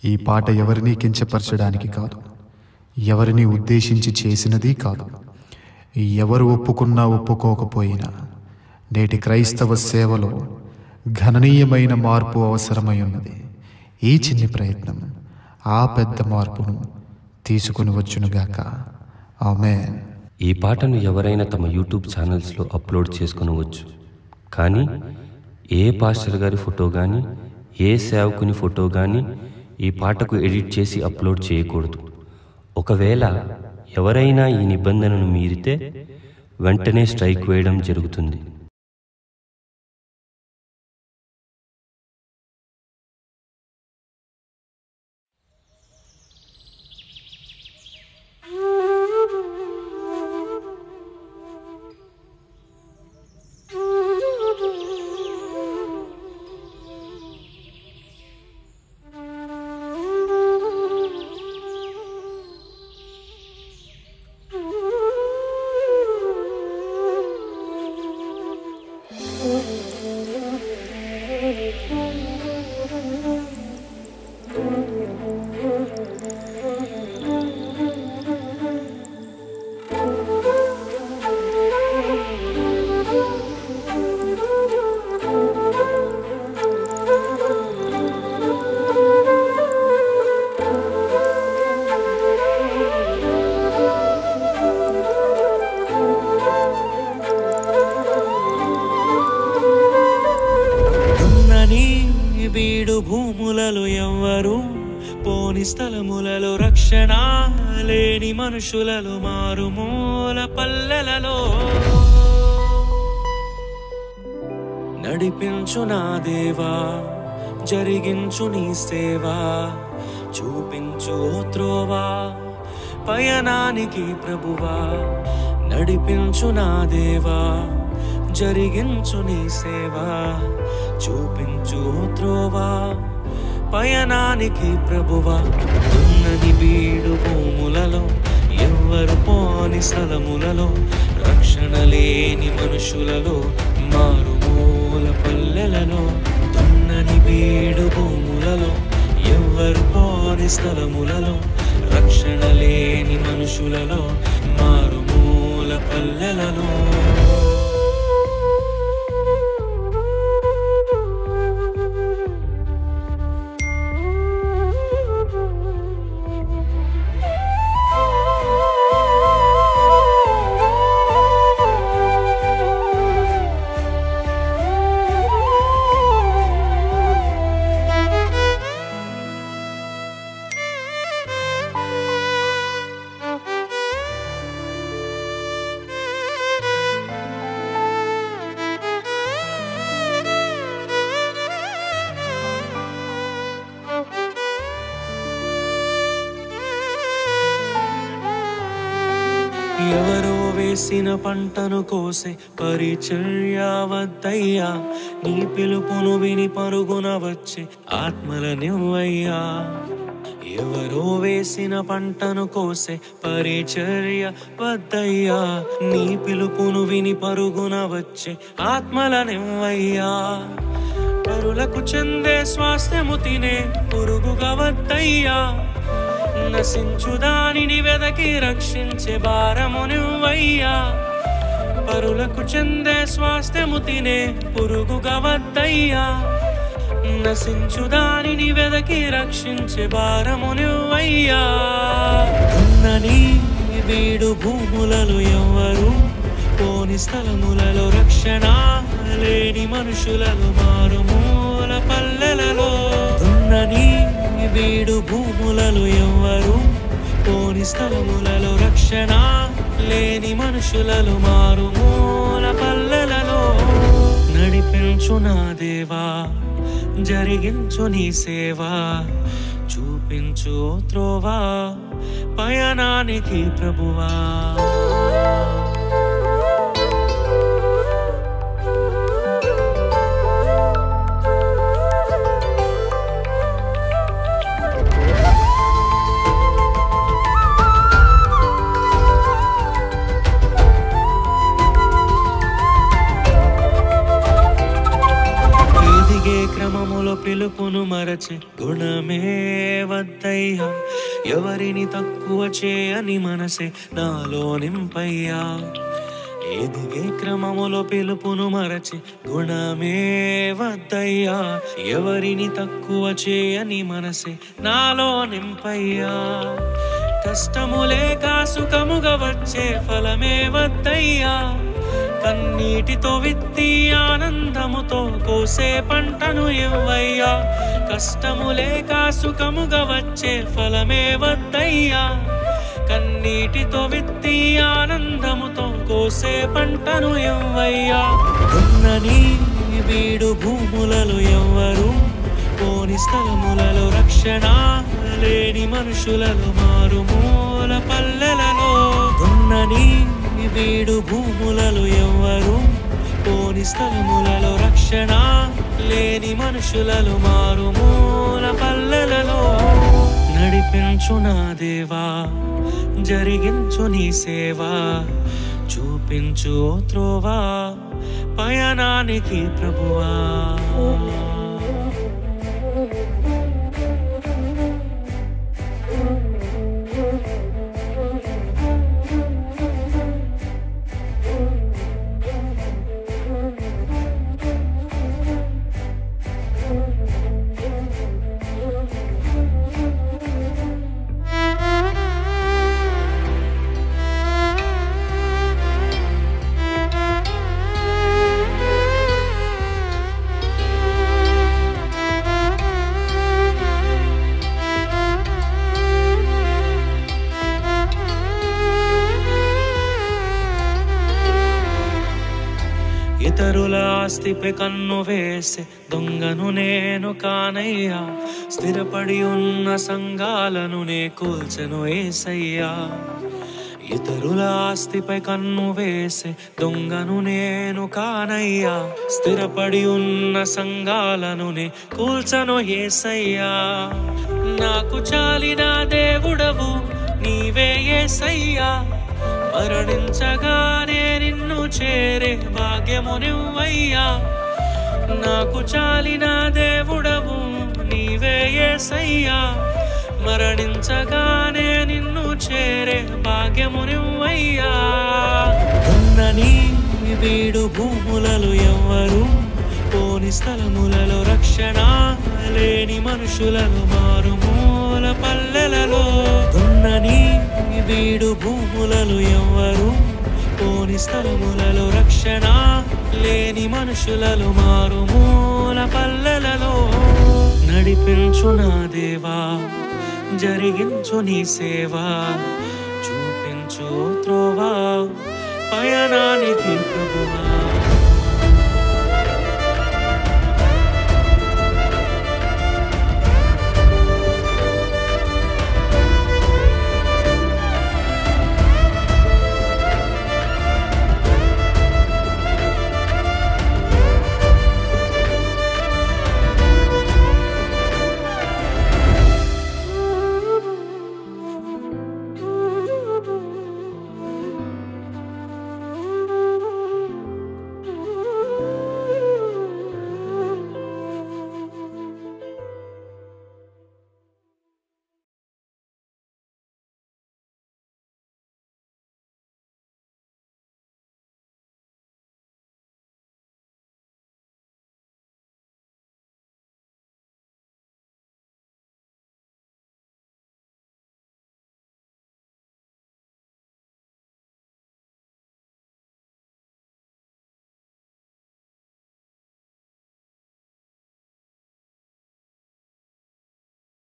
ఈ పాట ఎవరిని కించపరచడానికి కాదు, ఎవరిని ఉద్దేశించి చేసినది కాదు. ఎవరు ఒప్పుకున్నా ఒప్పుకోకపోయినా నేటి క్రైస్తవ సేవలో గణనీయమైన మార్పు అవసరమై ఉన్నది. ఈ చిన్ని ప్రయత్నం ఆ పెద్ద మార్పును తీసుకుని వచ్చునుగాక. ఆమేన్. ఈ పాటను ఎవరైనా తమ యూట్యూబ్ ఛానల్స్లో అప్లోడ్ చేసుకునవచ్చు, కానీ ఏ పాస్టర్ గారి ఫోటో కానీ ఏ సేవకుని ఫోటో కానీ ఈ పాటకు ఎడిట్ చేసి అప్లోడ్ చేయకూడదు. ఒకవేళ ఎవరైనా ఈ నిబంధనను మీరితే వెంటనే స్ట్రైక్ వేయడం జరుగుతుంది. బీడు భూములలో ఎవ్వరు పోని స్థలములలో రక్షణ లేని మనుషులలో మారుమూల పల్లెలలో నడిపించు నా దేవా, జరిగించు నీ సేవా, చూపించు త్రోవా పయనానికి ప్రభువా. నడిపించు నా దేవా, జరిగించు నీ సేవా, చూపించు త్రోవా పయనానికి ప్రభువా. ఉన్నది బీడు భూములలో ఎవ్వరు పోని స్థలములలో రక్షణ లేని మనుషులలో మారుమూల పల్లెలలో. దున్నని బీడు భూములలో ఎవ్వరు పోని స్థలములలో రక్షణ లేని మనుషులలో మారుమూల పల్లెలలో. ఎవరో వేసిన పంటను కోసే పరిచర్య వద్దయ్యా, నీ పిలుపును విని పరుగున వచ్చే ఆత్మలనివ్వయ్యా. ఎవరో వేసిన పంటను కోసే పరిచర్య వద్దయ్యా, నీ పిలుపును విని పరుగున వచ్చే ఆత్మలనివ్వయ్యా. పరులకు చెందే స్వాస్థ్యము తినే పురుగుగా వద్దయ్యా, నశించు దానిని వెదకి రక్షించే భారము నువ్వయ్యా. పరులకు చెందే స్వాస్థ్యము తినే పురుగుగా వద్దయ్యా, నశించు దానిని వెదకి రక్షించే భారము నువ్వయ్యా. ఉన్నని బీడు భూములలో ఎవ్వరు పోని స్థలములలో రక్షణ లేని మనుషులలో మారుమూల పల్లెలలో. ఉన్నని బీడు భూములలో ఎవ్వరు పోని స్థలములలో రక్షణ లేని మనుషులలో మారుమూల పల్లెలలో. నడిపించు నా దేవా, జరిగించు నీ సేవా, చూపించు త్రోవా పయనానికి ప్రభువా. క్రమములో పిలుపును మరచి మరచే గుణమే వద్దయ్యా. ఎవరిని తక్కువ చేయని మనసే నాలో నింపయ్యా. ఎదిగే క్రమములో పిలుపును మరచి గుణమే వద్దయ్యా. ఎవరిని తక్కువ చేయని మనసే నాలో నింపయ్యా. కష్టములే సుఖముగా వచ్చే ఫలమే వద్దయ్యా. కన్నీటితో విత్తి ఆనందముతో కోసే పంటను ఇవ్వయ్యా. కష్టములే సుఖముగా వచ్చే ఫలమే వద్దయ్యా. కన్నీటితో విత్తి ఆనందముతో కోసే పంటను ఇవ్వయ్యా. ఉన్నని వీడు భూములలో ఎవ్వరు పోని స్థలములలో రక్షణ లేని మనుషులలో మారుమూల పల్లెలలో. ఉన్నని వీడు భూములలో ఎవ్వరు పోని స్థలములలో రక్షణ లేని మనుషులలో మారుమూల పల్లెలలో. నడిపించు నా దేవా, జరిగించు నీ సేవా, చూపించు త్రోవా పయనానికి ప్రభువా. ఇతరుల ఆస్తిపై కన్ను వేసే దొంగను నేను కానయ్యా. స్థిరపడి ఉన్న సంఘాలను నే కూల్చెను యేసయ్యా. ఇతరుల ఆస్తిపై కన్ను వేసే దొంగను నేను కానయ్యా. స్థిరపడి ఉన్న సంఘాలను నే కూల్చెను యేసయ్యా. నాకు చాలిన దేవుడవు నీవే యేసయ్యా. మరణించగానే నిన్ను చేరే భాగ్యము నువ్వయ్యా. నాకు చాలిన దేవుడవు నీవే యేసయ్యా. మరణించగానే నిన్ను చేరే భాగ్యము నువ్వయ్యా. ఉన్నని వీడు భూములలో ఎవ్వరు పోని స్థలములలో రక్షణ లేని మనుషులను మారుమూల పల్లెలలో. ఉన్నని వీడు భూములలో ఎవ్వరు పోని స్థలములలో రక్షణ లేని మనుషులలో మారుమూల పల్లెలలో. నడిపించు నా దేవా, జరిగించు నీ సేవా, చూపించు త్రోవా పయనానికి ప్రభువా.